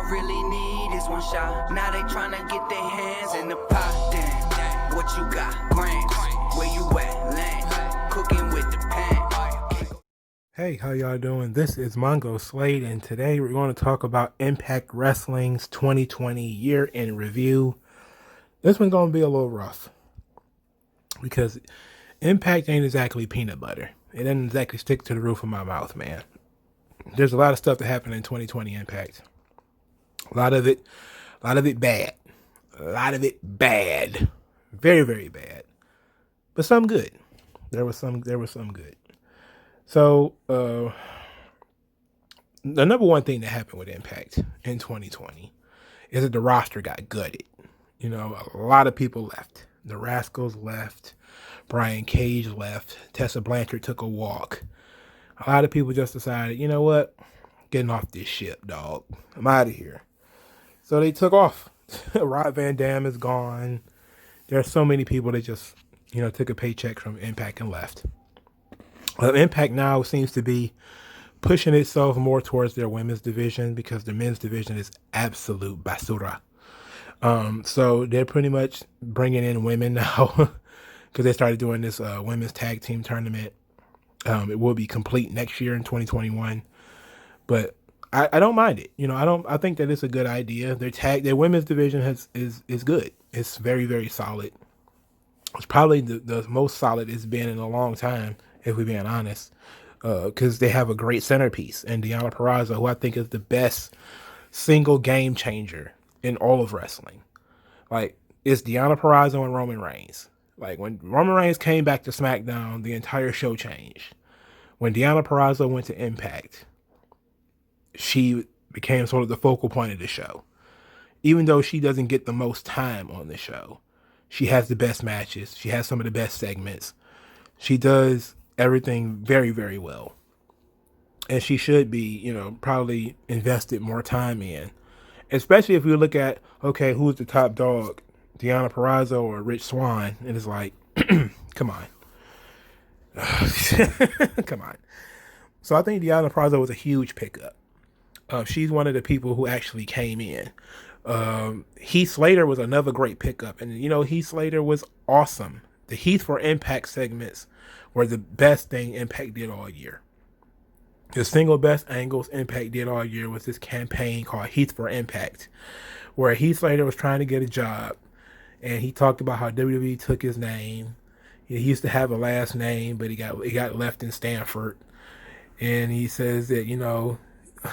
really need is one shot. Now they tryna get their hands in the pot. Damn, what you got? Grams. Where you at? Land. Cooking with the pan. Hey, how y'all doing? This is Mongo Slade, and today we're going to talk about Impact Wrestling's 2020 year in review. This one's going to be a little rough because Impact ain't exactly peanut butter. It doesn't exactly stick to the roof of my mouth, man. There's a lot of stuff that happened in 2020 Impact. A lot of it bad. A lot of it bad. Very, very bad. But some good. There was some good. So, the number one thing that happened with Impact in 2020 is that the roster got gutted. You know, a lot of people left. The Rascals left. Brian Cage left. Tessa Blanchard took a walk. A lot of people just decided, you know what? Getting off this ship, dog. I'm out of here. So they took off. Rob Van Dam is gone. There are so many people that just, took a paycheck from Impact and left. Impact now seems to be pushing itself more towards their women's division because the men's division is absolute basura. So they're pretty much bringing in women now because they started doing this women's tag team tournament. It will be complete next year in 2021, but I don't mind it. I think that it's a good idea. Their women's division is good. It's very, very solid. It's probably the most solid it's been in a long time, if we're being honest, because they have a great centerpiece in Deonna Purrazzo, who I think is the best single game changer in all of wrestling. Like, it's Deonna Purrazzo and Roman Reigns. Like, when Roman Reigns came back to SmackDown, the entire show changed. When Deonna Purrazzo went to Impact, she became sort of the focal point of the show. Even though she doesn't get the most time on the show, she has the best matches. She has some of the best segments. She does everything very, very well. And she should be, probably invested more time in. Especially if we look at, okay, who's the top dog? Deonna Purrazzo or Rich Swann? And it's like, come on. Come on. So I think Deonna Purrazzo was a huge pickup. She's one of the people who actually came in. Heath Slater was another great pickup. And, Heath Slater was awesome. The Heath for Impact segments were the best thing Impact did all year. The single best angles Impact did all year was this campaign called Heath for Impact, where Heath Slater was trying to get a job, and he talked about how WWE took his name. He used to have a last name, but he got left in Stanford. And he says that,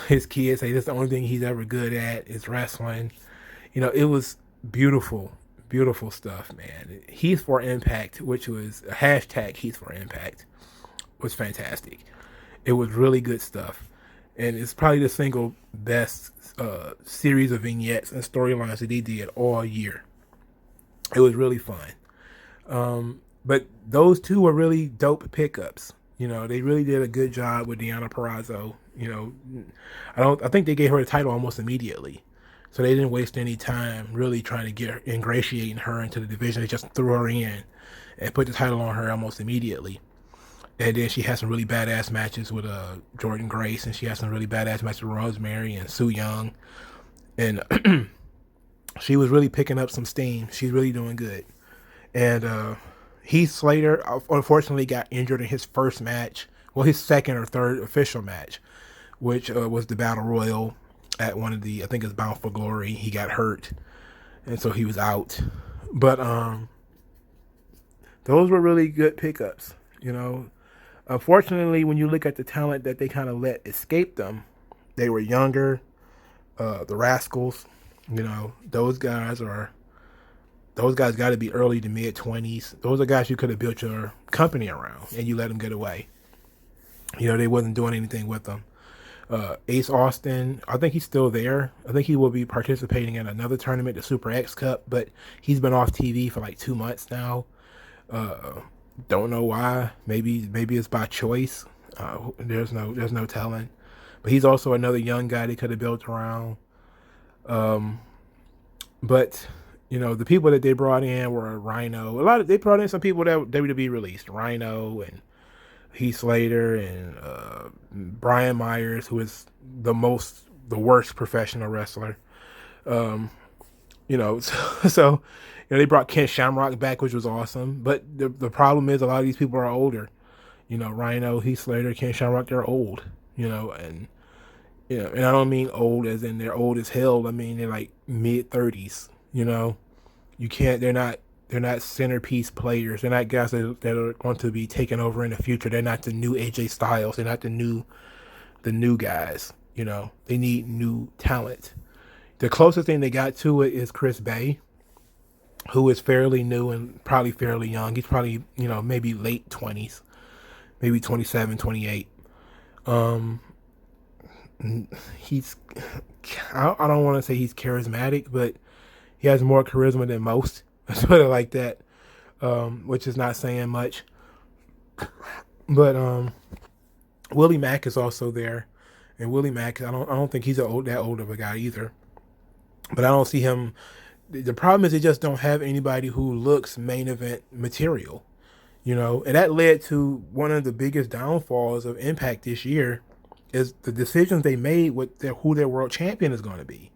his kids say that's the only thing he's ever good at is wrestling. It was beautiful, beautiful stuff, man. Heath for Impact, which was a hashtag Heath for Impact, was fantastic. It was really good stuff. And it's probably the single best series of vignettes and storylines that he did all year. It was really fun. But those two were really dope pickups. They really did a good job with Deonna Purrazzo. I think they gave her a title almost immediately. So they didn't waste any time really trying to ingratiating her into the division. They just threw her in and put the title on her almost immediately. And then she had some really badass matches with Jordynne Grace, and she had some really badass matches with Rosemary and Su Yung. And she was really picking up some steam. She's really doing good. And Heath Slater, unfortunately, got injured in his first match. Well, his second or third official match, which was the Battle Royal at one of the, I think it's Bound for Glory. He got hurt, and so he was out. But those were really good pickups, Unfortunately, when you look at the talent that they kind of let escape them, they were younger. The Rascals, those guys got to be early to mid 20s. Those are guys you could have built your company around, and you let them get away. They wasn't doing anything with them. Ace Austin, I think he's still there. I think he will be participating in another tournament, the Super X Cup, but he's been off TV for like 2 months now. Don't know why. Maybe it's by choice. There's no telling. But he's also another young guy they could have built around. But the people that they brought in were Rhino. They brought in some people that WWE released. Rhino and Heath Slater and Brian Myers, who is the worst professional wrestler. You know, so you know, they brought Ken Shamrock back, which was awesome. But the problem is a lot of these people are older. You know, Rhino, Heath Slater, Ken Shamrock, they're old. You know, and and I don't mean old as in they're old as hell. I mean they're like mid 30s. You know, you can't. They're not centerpiece players. They're not guys that are going to be taken over in the future. They're not the new AJ Styles. They're not the new guys. You know, they need new talent. The closest thing they got to it is Chris Bay, who is fairly new and probably fairly young. He's probably, maybe late 20s, maybe 27, 28. Um, he's, I don't want to say he's charismatic, but he has more charisma than most. Let's put it like that, which is not saying much. But Willie Mack is also there. And Willie Mack, I don't think he's that old of a guy either. But I don't see him. The problem is they just don't have anybody who looks main event material, and that led to one of the biggest downfalls of Impact this year is the decisions they made with who their world champion is going to be.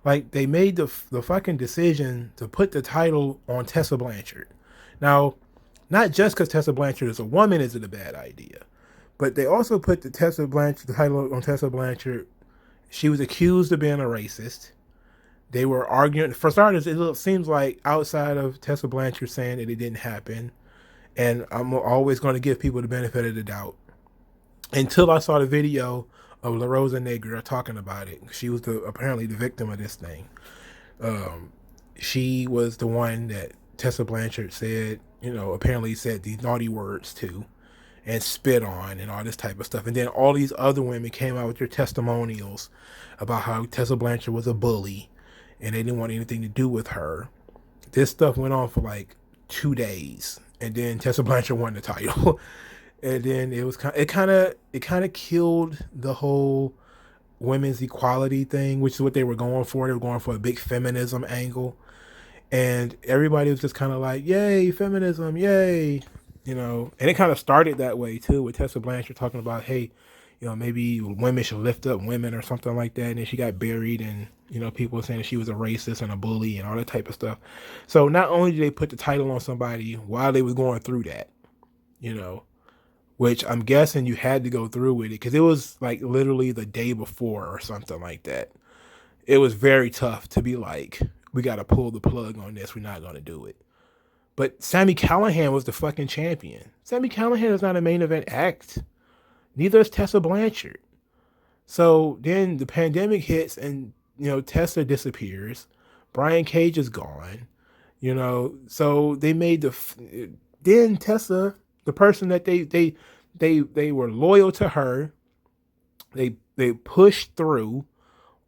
Like they made the fucking decision to put the title on Tessa Blanchard. Now, not just because Tessa Blanchard is a woman is it a bad idea, but they also put the title on Tessa Blanchard. She was accused of being a racist. They were arguing. For starters, it seems like outside of Tessa Blanchard saying that it didn't happen, and I'm always going to give people the benefit of the doubt, until I saw the video of La Rosa Negra talking about it. She was apparently the victim of this thing. She was the one that Tessa Blanchard said, apparently said these naughty words to and spit on and all this type of stuff. And then all these other women came out with their testimonials about how Tessa Blanchard was a bully and they didn't want anything to do with her. This stuff went on for like 2 days, and then Tessa Blanchard won the title. And then it kind of killed the whole women's equality thing, which is what they were going for. They were going for a big feminism angle, and everybody was just kind of like, "Yay, feminism, yay!" And it kind of started that way too, with Tessa Blanchard talking about, hey, maybe women should lift up women or something like that. And then she got buried, and people were saying that she was a racist and a bully and all that type of stuff. So not only did they put the title on somebody while they was going through that, which I'm guessing you had to go through with it because it was like literally the day before or something like that. It was very tough to be like, we got to pull the plug on this. We're not going to do it. But Sami Callihan was the fucking champion. Sami Callihan is not a main event act. Neither is Tessa Blanchard. So then the pandemic hits and, Tessa disappears. Brian Cage is gone. So they made then Tessa, the person that they were loyal to her. They pushed through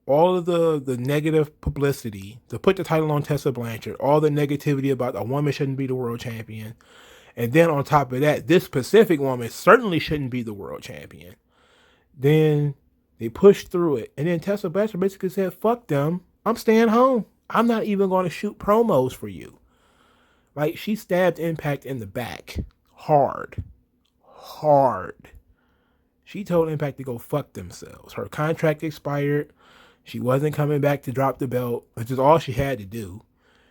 all of the negative publicity to put the title on Tessa Blanchard, all the negativity about a woman shouldn't be the world champion. And then on top of that, this specific woman certainly shouldn't be the world champion. Then they pushed through it. And then Tessa Blanchard basically said, fuck them. I'm staying home. I'm not even going to shoot promos for you. Like, she stabbed Impact in the back. Hard. She told Impact to go fuck themselves. Her contract expired. She wasn't coming back to drop the belt, which is all she had to do.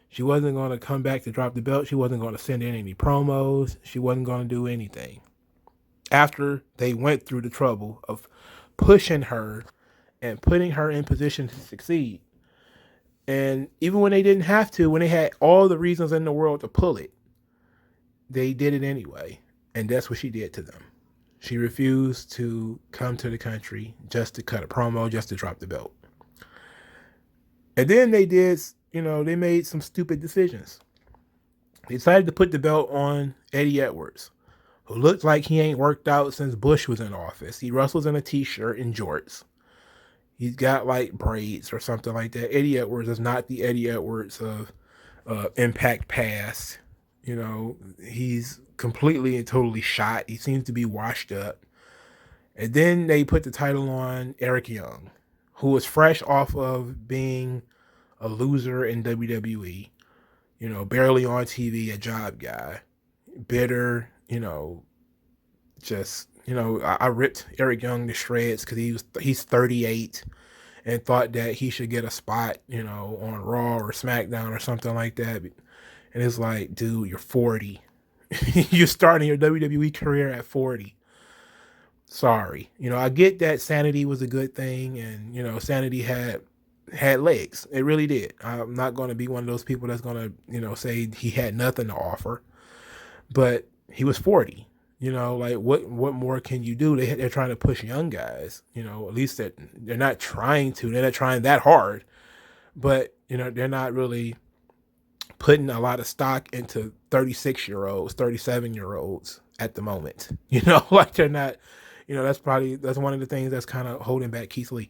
She wasn't going to come back to drop the belt. She wasn't going to send in any promos. She wasn't going to do anything. After they went through the trouble of pushing her and putting her in position to succeed. And even when they didn't have to, when they had all the reasons in the world to pull it, they did it anyway. And that's what she did to them. She refused to come to the country just to cut a promo, just to drop the belt. And then they did, they made some stupid decisions. They decided to put the belt on Eddie Edwards, who looks like he ain't worked out since Bush was in office. He wrestles in a t-shirt and jorts. He's got like braids or something like that. Eddie Edwards is not the Eddie Edwards of Impact past. He's completely and totally shot. He seems to be washed up. And then they put the title on Eric Young, who was fresh off of being a loser in WWE, barely on TV, a job guy, bitter, I ripped Eric Young to shreds because he's 38 and thought that he should get a spot, on Raw or SmackDown or something like that. And it's like, dude, you're 40. You're starting your WWE career at 40. Sorry. I get that Sanity was a good thing, and Sanity had legs. It really did. I'm not going to be one of those people that's going to, say he had nothing to offer. But he was 40. Like what more can you do? They're trying to push young guys. At least they're not trying to. They're not trying that hard. But they're not really putting a lot of stock into 36-year-olds, 37-year-olds at the moment. Like they're not. That's one of the things that's kind of holding back Keith Lee.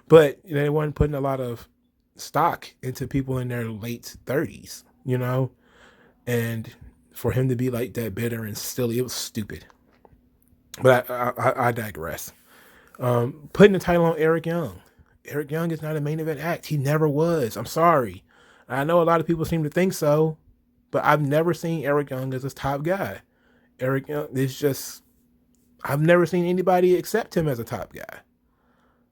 But they weren't putting a lot of stock into people in their late 30s. And for him to be like that bitter and silly, it was stupid. But I digress. Putting the title on Eric Young. Eric Young is not a main event act. He never was. I'm sorry. I know a lot of people seem to think so, but I've never seen Eric Young as his top guy. Eric Young is just, I've never seen anybody accept him as a top guy.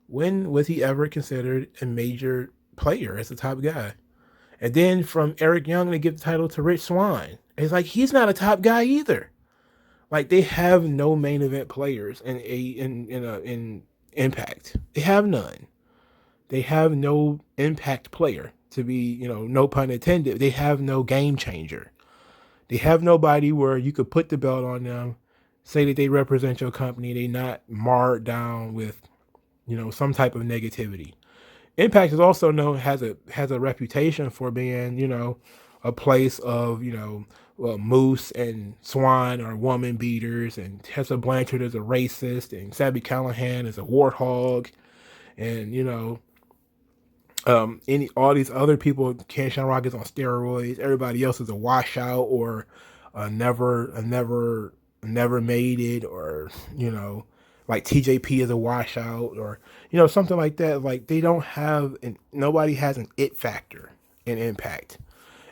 When was he ever considered a major player as a top guy? And then from Eric Young to give the title to Rich Swann. It's like, he's not a top guy either. Like, they have no main event players in Impact. They have none. They have no Impact player, to be, no pun intended. They have no game changer. They have nobody where you could put the belt on them, say that they represent your company. They not marred down with, some type of negativity. Impact is also known, has a reputation for being, a place of, Moose and Swan are woman beaters, and Tessa Blanchard is a racist, and Sabby Callahan is a warthog, and all these other people, Ken Shamrock is on steroids. Everybody else is a washout or never made it, or like TJP is a washout, or something like that. Like, they don't have, nobody has an it factor in Impact.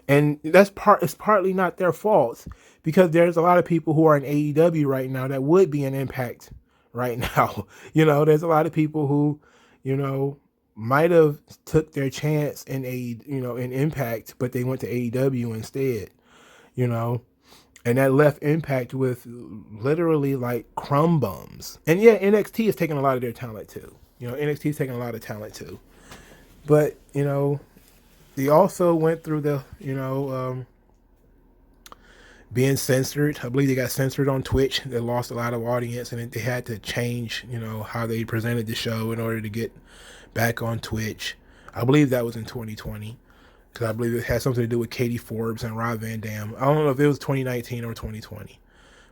And it's partly not their fault, because there's a lot of people who are in AEW right now that would be in Impact right now. There's a lot of people who, might have took their chance in in Impact, but they went to AEW instead, and that left Impact with literally like crumb bums. And yeah, NXT is taking a lot of their talent too. NXT is taking a lot of talent too. But, they also went through the, being censored. I believe they got censored on Twitch. They lost a lot of audience, and they had to change, how they presented the show in order to get back on Twitch. I believe that was in 2020, because I believe it had something to do with Katie Forbes and Rob Van Dam. I don't know if it was 2019 or 2020,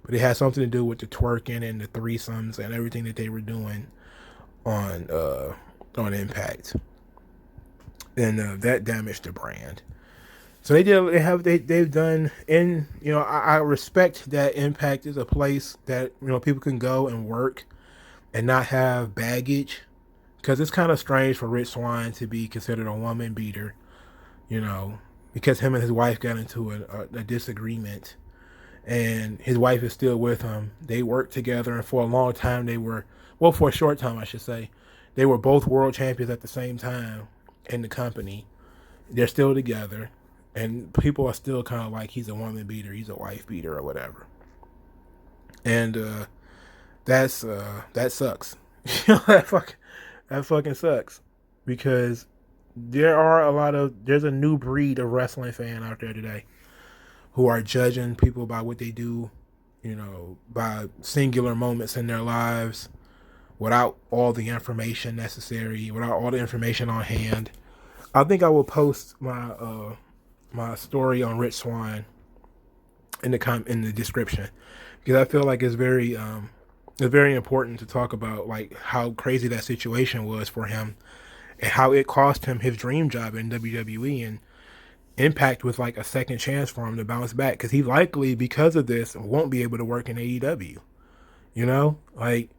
but it had something to do with the twerking and the threesomes and everything that they were doing on Impact. And that damaged the brand. So they've done, and I respect that Impact is a place that people can go and work and not have baggage, because it's kind of strange for Rich Swann to be considered a woman beater, because him and his wife got into a disagreement, and his wife is still with him. They worked together, and for a long time for a short time I should say, they were both world champions at the same time in the company. They're still together, and people are still kind of like, he's a woman beater, he's a wife beater, or whatever. And that sucks. That fucking sucks, because there's a new breed of wrestling fan out there today who are judging people by what they do, by singular moments in their lives, without all the information necessary, without all the information on hand. I think I will post my story on Rich Swann in the description, because I feel like it's very important to talk about, like, how crazy that situation was for him, and how it cost him his dream job in WWE, and Impact was like a second chance for him to bounce back, because he likely, because of this, won't be able to work in AEW. Like,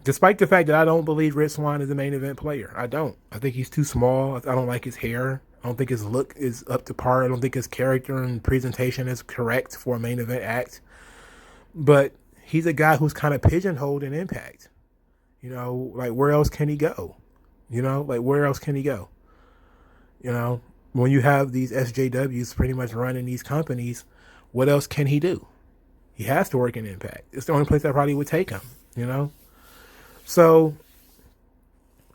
despite the fact that I don't believe Rich Swann is a main event player. I don't. I think he's too small. I don't like his hair. I don't think his look is up to par. I don't think his character and presentation is correct for a main event act. But he's a guy who's kind of pigeonholed in Impact. Like, where else can he go? You know, like where else can he go? You know, when you have these SJWs pretty much running these companies, what else can he do? He has to work in Impact. It's the only place that probably would take him, you know? So,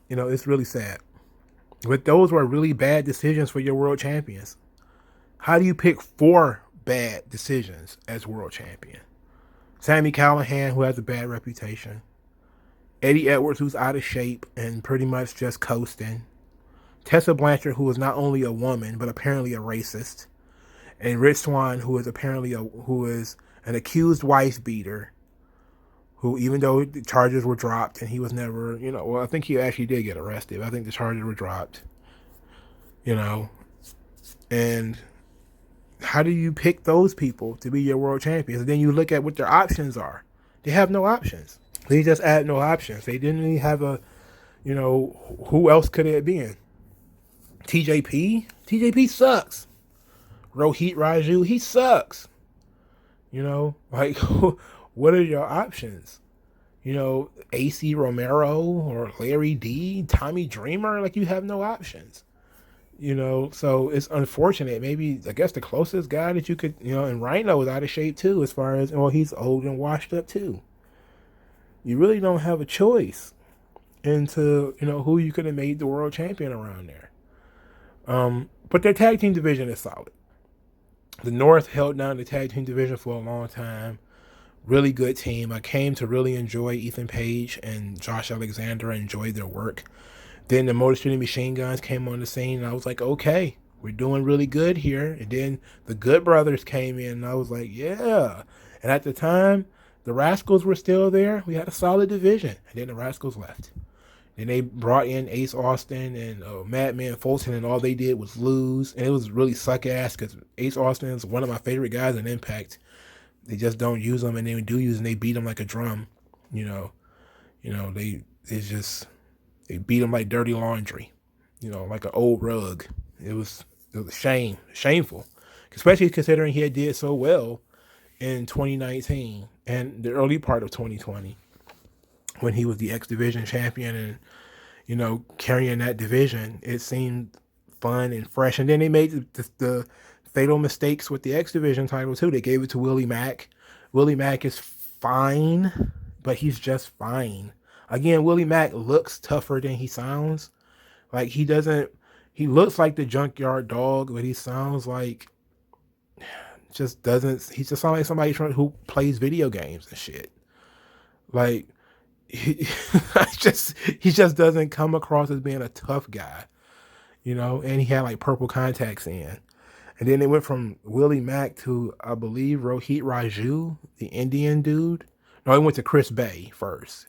you know, it's really sad. But those were really bad decisions for your world champions. How do you pick 4 bad decisions as world champion? Sami Callihan, who has a bad reputation. Eddie Edwards, who's out of shape and pretty much just coasting. Tessa Blanchard, who is not only a woman, but apparently a racist. And Rich Swann, who is apparently who is an accused wife beater, who, even though the charges were dropped and he was never, you know, well, I think he actually did get arrested. I think the charges were dropped, you know. And how do you pick those people to be your world champions? And then you look at what their options are. They have no options. They just add no options. They didn't even have a, you know, who else could it have been? TJP? TJP sucks. Rohit Raju, he sucks. You know, like, what are your options? You know, AC Romero or Larry D, Tommy Dreamer, like, you have no options. You know, so it's unfortunate. Maybe, I guess the closest guy that you could, you know, and Rhino is out of shape too, as far as, well, he's old and washed up too. You really don't have a choice into, you know, who you could have made the world champion around there. But their tag team division is solid. The North held down the tag team division for a long time. Really good team. I came to really enjoy Ethan Page and Josh Alexander. I enjoyed their work. Then the Motor City Machine Guns came on the scene, and I was like, okay, we're doing really good here. And then the Good Brothers came in, and I was like, yeah. And at the time, the Rascals were still there. We had a solid division. And then the Rascals left. And they brought in Ace Austin and Madman Fulton, and all they did was lose. And it was really suck ass because Ace Austin is one of my favorite guys in Impact. They just don't use him, and they do use him. They beat him like a drum. You know, they beat him like dirty laundry. You know, like an old rug. It was shameful, especially considering he had did so well in 2019 and the early part of 2020. When he was the X Division champion and, you know, carrying that division, it seemed fun and fresh. And then they made the fatal mistakes with the X Division title too. They gave it to Willie Mack. Willie Mack is fine, but he's just fine. Again, Willie Mack looks tougher than he sounds. Like, he looks like the Junkyard Dog, but he sounds like, he just sounds like somebody who plays video games and shit. Like, he just doesn't come across as being a tough guy, you know. And he had like purple contacts in, and then they went from Willie Mack to, I believe, Rohit Raju, the Indian dude. No, it went to Chris Bay first,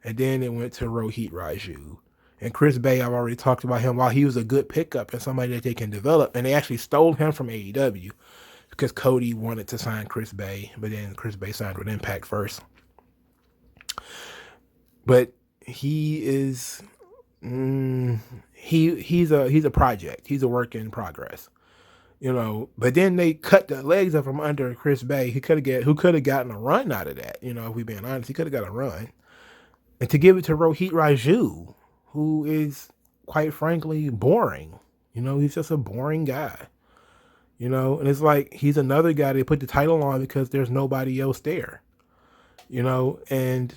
and then it went to Rohit Raju. And Chris Bay, I've already talked about him. While he was a good pickup and somebody that they can develop, and they actually stole him from AEW because Cody wanted to sign Chris Bay, but then Chris Bay signed with Impact first. But he is, he's a project. He's a work in progress, you know. But then they cut the legs up from under Chris Bay. Who could have gotten a run out of that? You know, if we're being honest, he could have got a run. And to give it to Rohit Raju, who is, quite frankly, boring. You know, he's just a boring guy. You know, and it's like he's another guy they put the title on because there's nobody else there. You know, and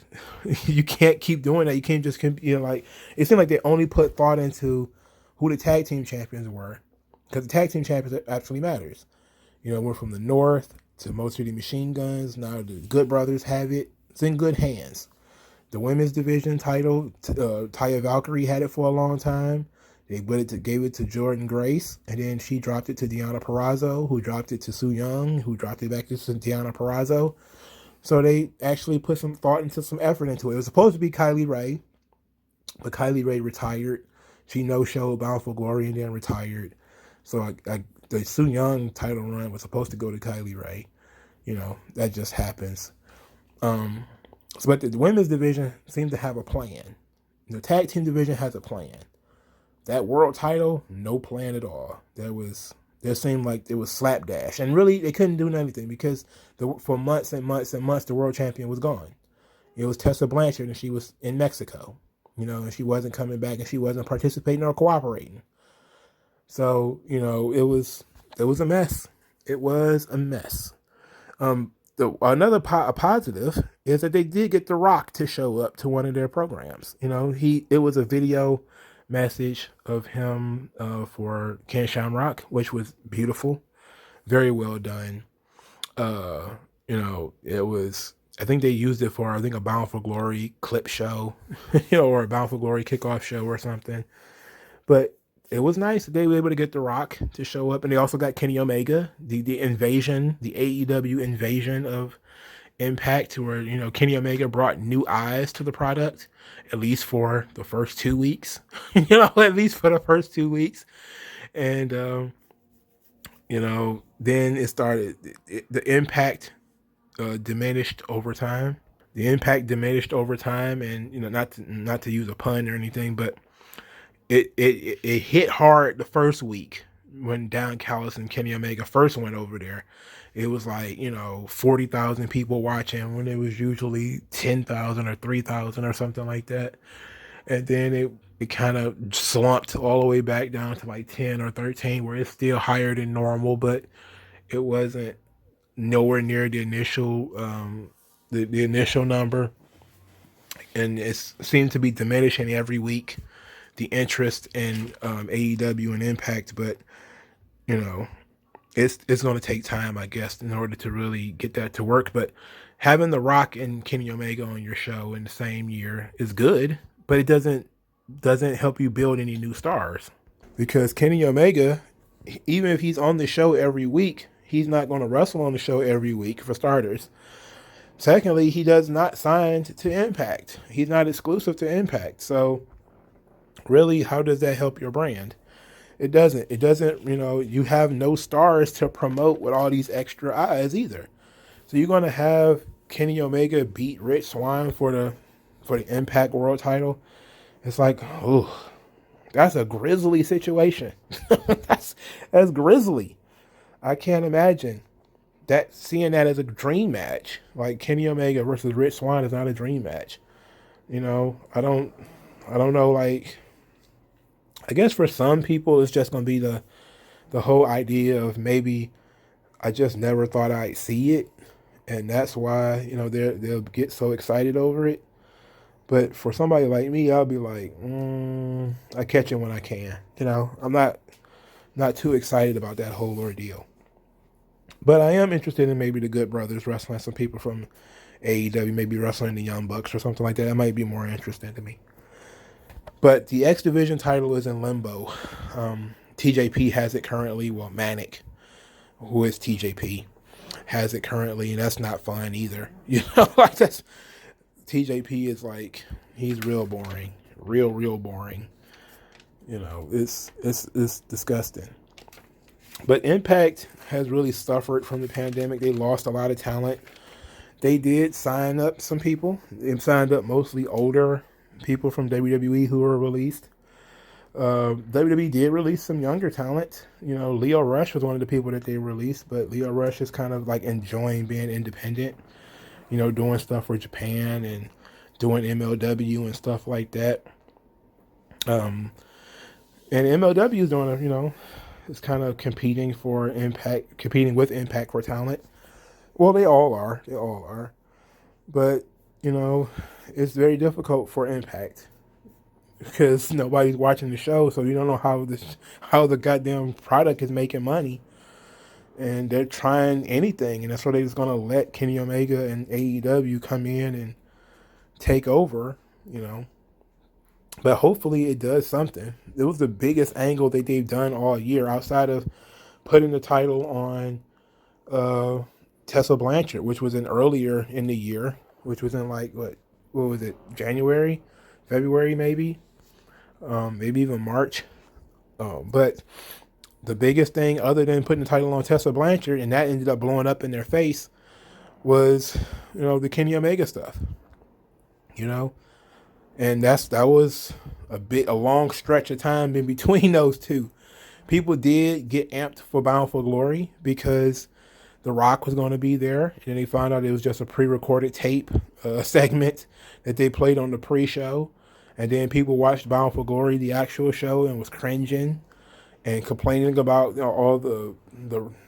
you can't keep doing that. You can't just, you know, like, it seemed like they only put thought into who the tag team champions were, because the tag team champions actually matters. You know, we're from the North to Motor City Machine Guns. Now the Good Brothers have it. It's in good hands. The women's division title, Taya Valkyrie had it for a long time. They gave it to Jordan Grace, and then she dropped it to Deonna Purrazzo, who dropped it to Su Yung, who dropped it back to Deonna Purrazzo. So they actually put some thought into some effort into it. It was supposed to be Kylie Rae, but Kylie Rae retired. She no-showed Bound for Glory and then retired. So the Su Yung title run was supposed to go to Kylie Rae. You know, that just happens. But the women's division seemed to have a plan. The tag team division has a plan. That world title, no plan at all. It seemed like it was slapdash. And really, they couldn't do anything because for months and months and months, the world champion was gone. It was Tessa Blanchard, and she was in Mexico. and she wasn't coming back and she wasn't participating or cooperating. So, it was a mess. It was a mess. Another positive is that they did get The Rock to show up to one of their programs. It was a video message of him for Ken Shamrock, which was beautiful, very well done. It was. I think they used it for a Bound for Glory clip show, or a Bound for Glory kickoff show or something. But it was nice that they were able to get The Rock to show up, and they also got Kenny Omega, the invasion, the AEW invasion of Impact, where Kenny Omega brought new eyes to the product, at least for the first 2 weeks, at least for the first 2 weeks, and then it started. The Impact diminished over time. The Impact diminished over time, and not to use a pun or anything, but it hit hard the first week when Don Callis and Kenny Omega first went over there. It was like 40,000 people watching when it was usually 10,000 or 3,000 or something like that, and then it kind of slumped all the way back down to like 10 or 13, where it's still higher than normal, but it wasn't nowhere near the initial the initial number, and it seems to be diminishing every week, the interest in AEW and Impact. But it's going to take time, I guess, in order to really get that to work. But having The Rock and Kenny Omega on your show in the same year is good, but it doesn't help you build any new stars, because Kenny Omega, even if he's on the show every week, he's not going to wrestle on the show every week, for starters. Secondly, he does not sign to Impact. He's not exclusive to Impact. So really, how does that help your brand? It doesn't. It doesn't, you have no stars to promote with all these extra eyes either. So you're going to have Kenny Omega beat Rich Swann for the Impact World title. It's like, oh, that's a grisly situation. that's grisly. I can't imagine seeing that as a dream match. Like Kenny Omega versus Rich Swann is not a dream match. I don't know. Like, I guess for some people, it's just going to be the whole idea of maybe I just never thought I'd see it, and that's why they'll get so excited over it. But for somebody like me, I'll be like, I catch it when I can. I'm not too excited about that whole ordeal. But I am interested in maybe the Good Brothers wrestling some people from AEW, maybe wrestling the Young Bucks or something like that. That might be more interesting to me. But the X Division title is in limbo. TJP has it currently. Well, Manic, who is TJP, has it currently, and that's not fun either. Like that's TJP is like, he's real boring, real boring. It's disgusting. But Impact has really suffered from the pandemic. They lost a lot of talent. They did sign up some people. They signed up mostly older people from WWE who were released. WWE did release some younger talent. Leo Rush was one of the people that they released, but Leo Rush is kind of like enjoying being independent, doing stuff for Japan and doing MLW and stuff like that. And MLW is doing it's kind of competing with Impact for talent. Well, they all are. But, it's very difficult for Impact because nobody's watching the show, so you don't know how the goddamn product is making money. And they're trying anything, and that's why they're just going to let Kenny Omega and AEW come in and take over, But hopefully it does something. It was the biggest angle that they've done all year, outside of putting the title on Tessa Blanchard, which was earlier in the year, which was in like, what was it, January, February maybe even March. But the biggest thing, other than putting the title on Tessa Blanchard, and that ended up blowing up in their face, was, the Kenny Omega stuff. And that was a long stretch of time in between those two. People did get amped for Bound for Glory because The Rock was going to be there, and then they found out it was just a pre-recorded tape segment that they played on the pre-show, And then people watched Bound for Glory, the actual show, and was cringing and complaining about all the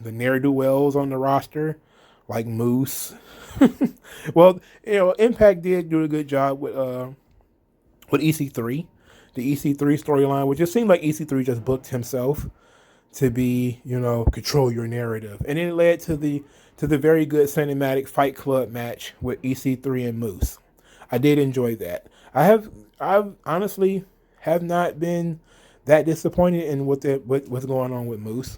ne'er do wells on the roster, like Moose. Well, Impact did do a good job with EC3, the EC3 storyline, which it seemed like EC3 just booked himself to be, control your narrative, and then it led to the very good cinematic Fight Club match with EC3 and Moose. I did enjoy that. I've honestly have not been that disappointed in what's going on with Moose,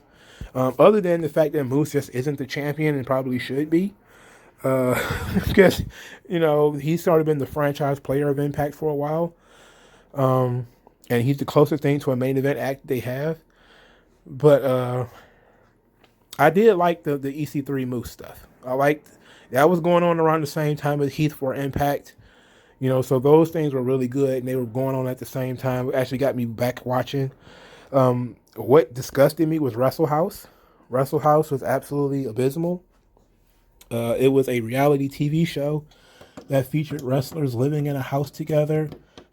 other than the fact that Moose just isn't the champion and probably should be. Because he's sort of been the franchise player of Impact for a while, and he's the closest thing to a main event act they have. But I did like the EC3 Moose stuff. I liked that was going on around the same time as Heath for Impact. So those things were really good, and they were going on at the same time. It actually got me back watching. What disgusted me was Wrestle House. Wrestle House was absolutely abysmal. It was a reality TV show that featured wrestlers living in a house together,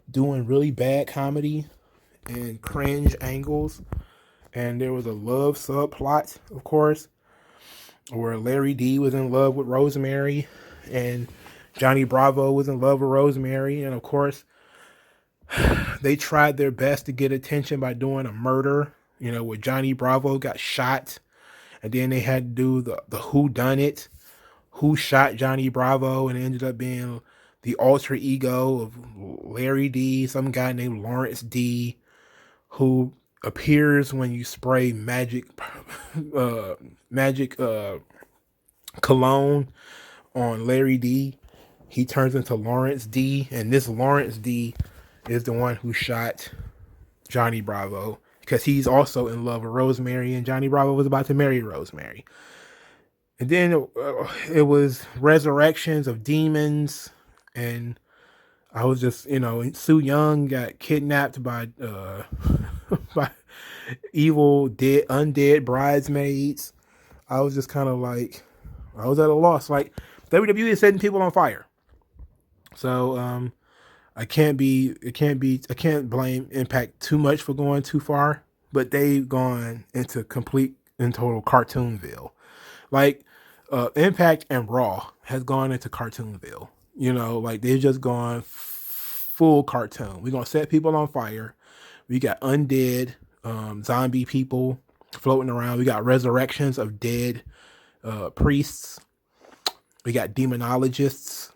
doing really bad comedy and cringe angles. And there was a love subplot, of course, where Larry D was in love with Rosemary and Johnny Bravo was in love with Rosemary. And of course, they tried their best to get attention by doing a murder, where Johnny Bravo got shot. And then they had to do the who done it, who shot Johnny Bravo, and it ended up being the alter ego of Larry D, some guy named Lawrence D, who appears when you spray magic cologne on Larry D. He turns into Lawrence D, and this Lawrence D is the one who shot Johnny Bravo, because he's also in love with Rosemary, and Johnny Bravo was about to marry Rosemary. And then it was resurrections of demons, and I was just, Su Yung got kidnapped by by evil undead bridesmaids. I was just kind of like, I was at a loss. Like, WWE is setting people on fire. So I can't blame Impact too much for going too far, but they've gone into complete and total Cartoonville. Like, Impact and Raw has gone into Cartoonville. Like, they've just gone full cartoon. We're going to set people on fire. We got undead zombie people floating around. We got resurrections of dead priests. We got demonologists.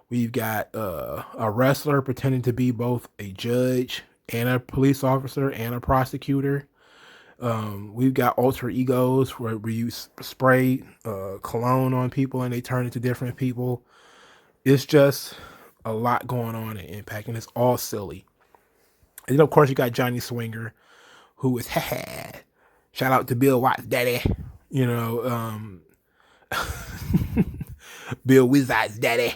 We've got a wrestler pretending to be both a judge and a police officer and a prosecutor. We've got alter egos where you spray cologne on people and they turn into different people. It's just a lot going on in Impact, and it's all silly. And then, of course, you got Johnny Swinger, who is, shout out to Bill Watts' daddy, Bill Wizard's daddy.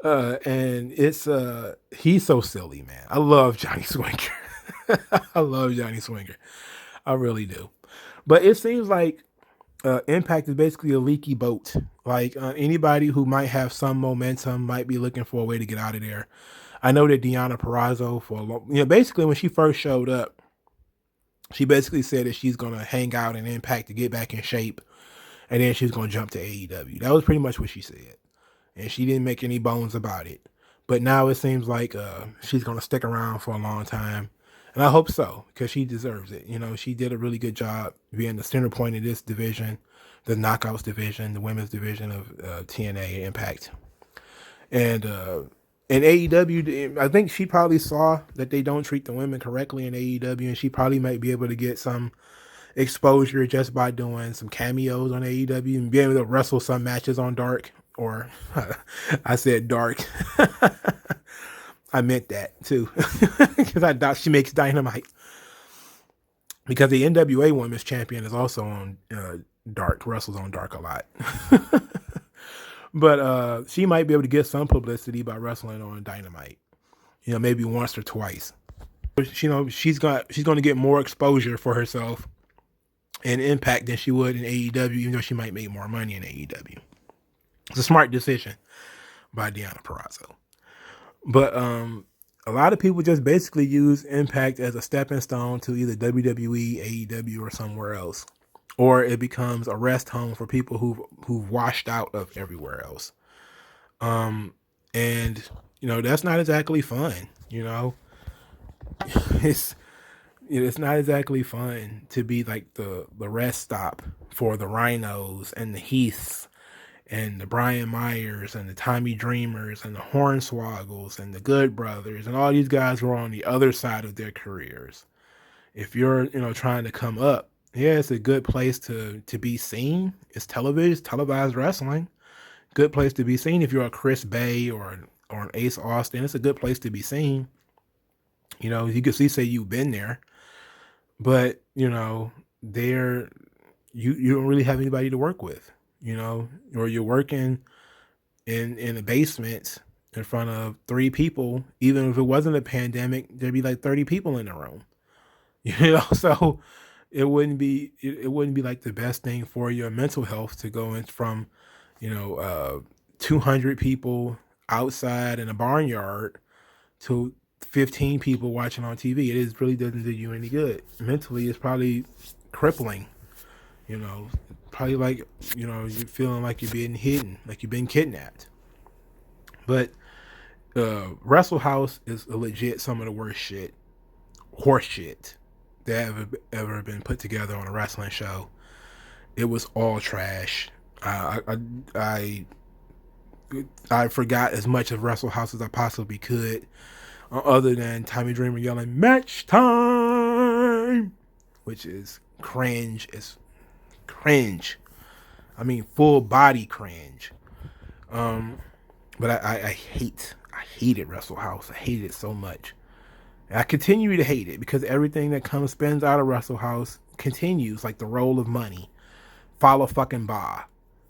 And it's, he's so silly, man. I love Johnny Swinger. I love Johnny Swinger. I really do. But it seems like Impact is basically a leaky boat. Like, anybody who might have some momentum might be looking for a way to get out of there. I know that Deonna Purrazzo, for a long, basically when she first showed up, she basically said that she's going to hang out in Impact to get back in shape, and then she's going to jump to AEW. That was pretty much what she said, and she didn't make any bones about it. But now it seems like she's going to stick around for a long time, and I hope so, because she deserves it. She did a really good job being the center point of this division, the Knockouts division, the women's division of TNA Impact. And AEW, I think she probably saw that they don't treat the women correctly in AEW, and she probably might be able to get some exposure just by doing some cameos on AEW and being able to wrestle some matches on Dark, or I said Dark. I meant that too, because I doubt she makes Dynamite, because the NWA Women's Champion is also on Dark, wrestles on Dark a lot. But she might be able to get some publicity by wrestling on Dynamite, maybe once or twice. She's going to get more exposure for herself and Impact than she would in AEW, even though she might make more money in AEW. It's a smart decision by Deonna Purrazzo. But a lot of people just basically use Impact as a stepping stone to either WWE, AEW, or somewhere else, or it becomes a rest home for people who've washed out of everywhere else. And that's not exactly fun. It's it's not exactly fun to be like the rest stop for the Rhinos and the Heaths and the Brian Myers and the Tommy Dreamers and the Hornswoggles and the Good Brothers and all these guys who are on the other side of their careers. If you're trying to come up, yeah, it's a good place to be seen. It's televised wrestling. Good place to be seen. If you're a Chris Bay or an Ace Austin, it's a good place to be seen. You can say you've been there, but there you don't really have anybody to work with, or you're working in a basement in front of 3 people. Even if it wasn't a pandemic, there'd be like 30 people in the room. So it wouldn't be like the best thing for your mental health to go in from 200 people outside in a barnyard to 15 people watching on TV. It really doesn't do you any good. Mentally, it's probably crippling. Probably like, you're feeling like you're being hidden, like you've been kidnapped. But Wrestle House is legit some of the worst shit, horse shit that ever been put together on a wrestling show. It was all trash. I forgot as much of Wrestle House as I possibly could, other than Tommy Dreamer yelling "match time," which is cringe. It's cringe. I mean, full body cringe. But I hated Wrestle House. I hated it so much. And I continue to hate it because everything that spins out of Wrestle House continues, like the roll of money. Follow fucking Ba.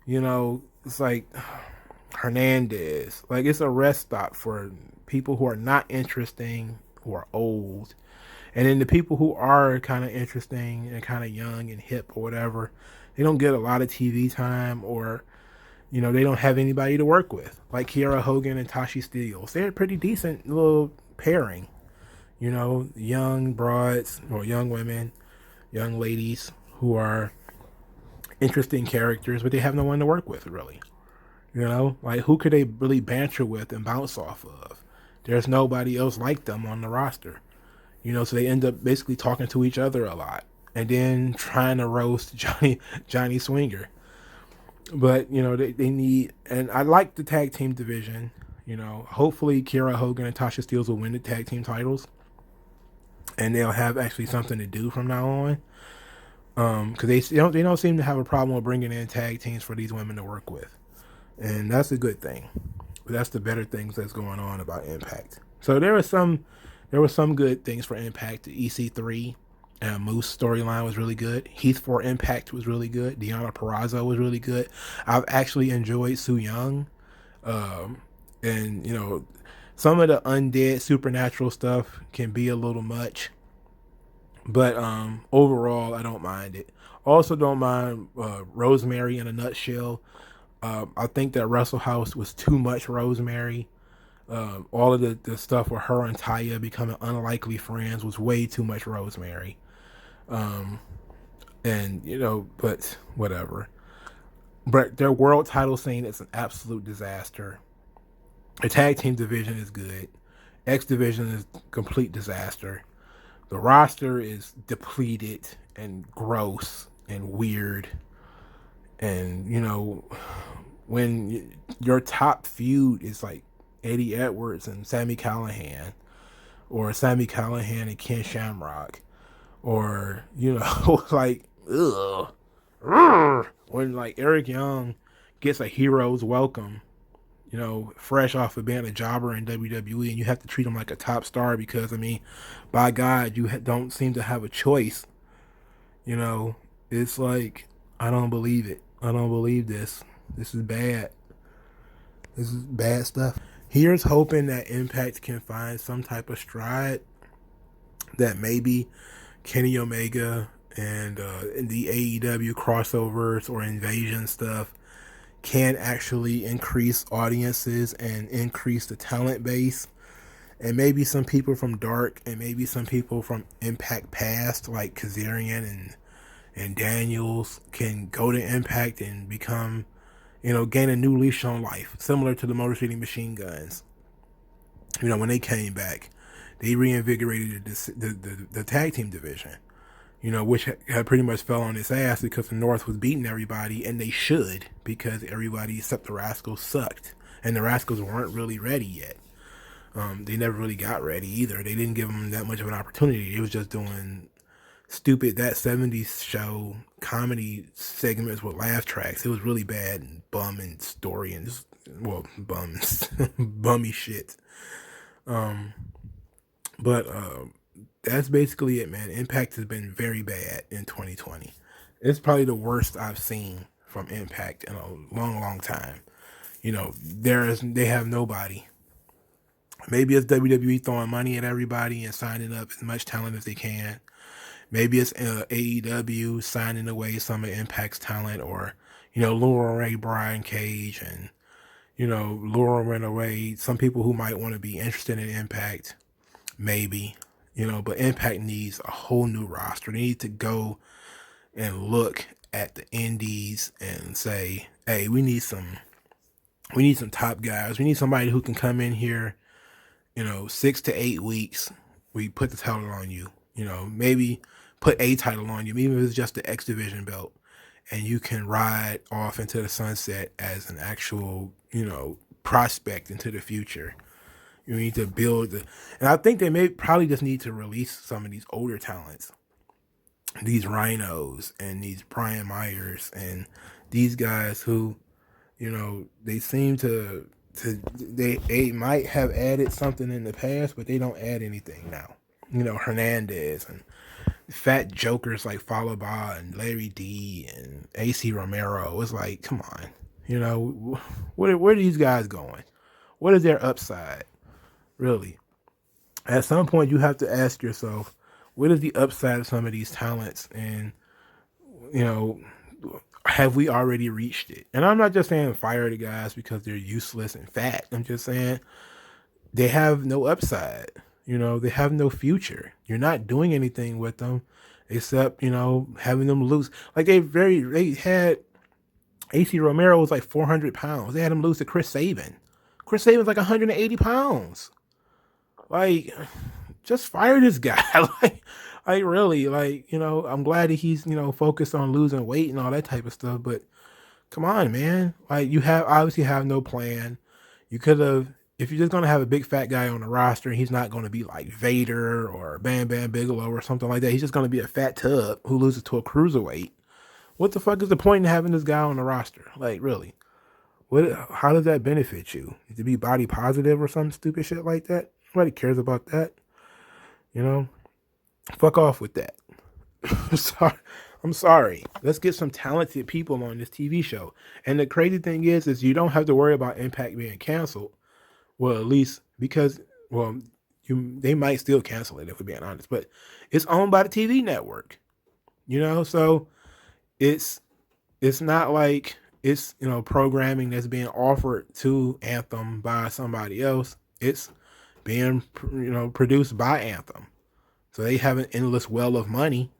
It's like Hernandez. Like, it's a rest stop for people who are not interesting, who are old. And then the people who are kind of interesting and kind of young and hip or whatever, they don't get a lot of TV time, or they don't have anybody to work with. Like Kiera Hogan and Tashi Steelz. They're a pretty decent little pairing. Young broads or young women, young ladies who are interesting characters, but they have no one to work with, really. Like, who could they really banter with and bounce off of? There's nobody else like them on the roster. So they end up basically talking to each other a lot and then trying to roast Johnny Swinger. But, they need, and I like the tag team division. Hopefully Kiera Hogan and Tasha Steelz will win the tag team titles, and they'll have actually something to do from now on. Because they don't seem to have a problem with bringing in tag teams for these women to work with, and that's a good thing. But that's the better things that's going on about Impact. So there were some good things for Impact. The EC3 and Moose storyline was really good. Heath for Impact was really good. Deonna Purrazzo was really good. I've actually enjoyed Su Yung, and some of the undead supernatural stuff can be a little much. But overall, I don't mind it. Also, don't mind Rosemary in a nutshell. I think that Wrestle House was too much Rosemary. All of the stuff with her and Taya becoming unlikely friends was way too much Rosemary. But whatever. But their world title scene is an absolute disaster. The tag team division is good. X division is complete disaster. The roster is depleted and gross and weird. And, when your top feud is like Eddie Edwards and Sami Callihan, or Sami Callihan and Ken Shamrock, or, like, when like Eric Young gets a hero's welcome, fresh off of being a jobber in WWE, and you have to treat him like a top star because, by God, you don't seem to have a choice. It's like, I don't believe it. I don't believe this. This is bad. This is bad stuff. Here's hoping that Impact can find some type of stride, that maybe Kenny Omega and the AEW crossovers or invasion stuff can actually increase audiences and increase the talent base and maybe some people from Dark, and maybe some people from Impact past, like Kazarian and Daniels, can go to Impact and become, gain a new leash on life, similar to the Motor City Machine Guns. When they came back, they reinvigorated the tag team division, which had pretty much fell on its ass because the North was beating everybody, and they should, because everybody except the Rascals sucked, and the Rascals weren't really ready yet. They never really got ready either. They didn't give them that much of an opportunity. It was just doing stupid That 70s Show comedy segments with laugh tracks. It was really bad and bum and story and just, bums, bummy shit. But that's basically it, man. Impact has been very bad in 2020. It's probably the worst I've seen from Impact in a long, long time. They have nobody. Maybe it's WWE throwing money at everybody and signing up as much talent as they can. Maybe it's AEW signing away some of Impact's talent, or, luring away Brian Cage and, luring away some people who might want to be interested in Impact. Maybe, but Impact needs a whole new roster. They need to go and look at the indies and say, hey, we need some top guys. We need somebody who can come in here, 6 to 8 weeks. We put the title on you, maybe put a title on you, even if it's just the X Division belt, and you can ride off into the sunset as an actual, prospect into the future. You need to build, and I think they probably just need to release some of these older talents, these Rhinos and these Brian Myers and these guys who, they seem to they might have added something in the past, but they don't add anything now. Hernandez and fat jokers like Falaba and Larry D and AC Romero. It's like, come on, where are these guys going? What is their upside? Really, at some point you have to ask yourself, what is the upside of some of these talents, and have we already reached it? And I'm not just saying fire the guys because they're useless and fat. I'm just saying they have no upside. They have no future. You're not doing anything with them except, having them lose. Like they had AC Romero was like 400 pounds. They had him lose to Chris Sabin. Chris Sabin's like 180 pounds. Like, just fire this guy. like really, I'm glad that he's, focused on losing weight and all that type of stuff, but come on, man. Like, you obviously have no plan. You could have, if you're just going to have a big fat guy on the roster and he's not going to be like Vader or Bam Bam Bigelow or something like that, he's just going to be a fat tub who loses to a cruiserweight. What the fuck is the point in having this guy on the roster? Like, really? How does that benefit you? To be body positive or some stupid shit like that? Nobody cares about that. Fuck off with that. I'm sorry. Let's get some talented people on this TV show. And the crazy thing is you don't have to worry about Impact being canceled. Well, at least because, they might still cancel it if we're being honest, but it's owned by the TV network. So it's not like it's, programming that's being offered to Anthem by somebody else. It's being, produced by Anthem. So they have an endless well of money.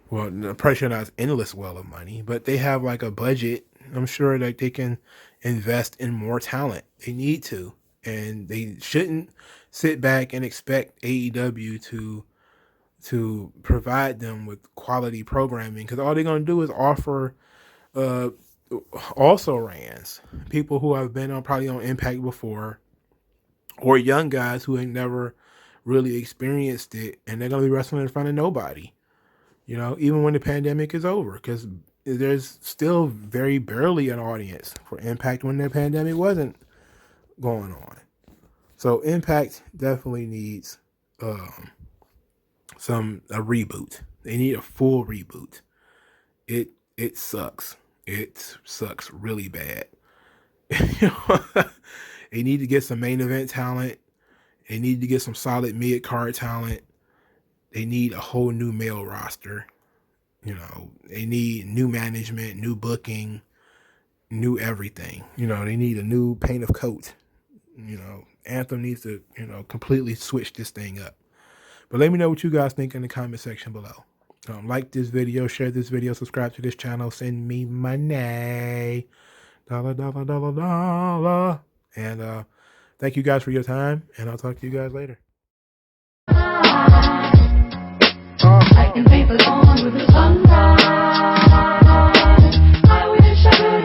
Well, probably sure not an endless well of money, but they have like a budget. I'm sure that they can invest in more talent. They need to. And they shouldn't sit back and expect AEW to provide them with quality programming, because all they're going to do is offer also rans, people who have been probably on Impact before, or young guys who ain't never really experienced it, and they're going to be wrestling in front of nobody, even when the pandemic is over, because there's still very barely an audience for Impact when the pandemic wasn't going on. So Impact definitely needs a reboot. They need a full reboot. It sucks. It sucks really bad. They need to get some main event talent. They need to get some solid mid-card talent. They need a whole new male roster. They need new management, new booking, new everything. They need a new paint of coat. Anthem needs to, completely switch this thing up. But let me know what you guys think in the comment section below. Like this video, share this video, subscribe to this channel, send me money. Dollar, dollar, dollar, dollar. And thank you guys for your time, and I'll talk to you guys later. I can paint the lawn with the sunrise.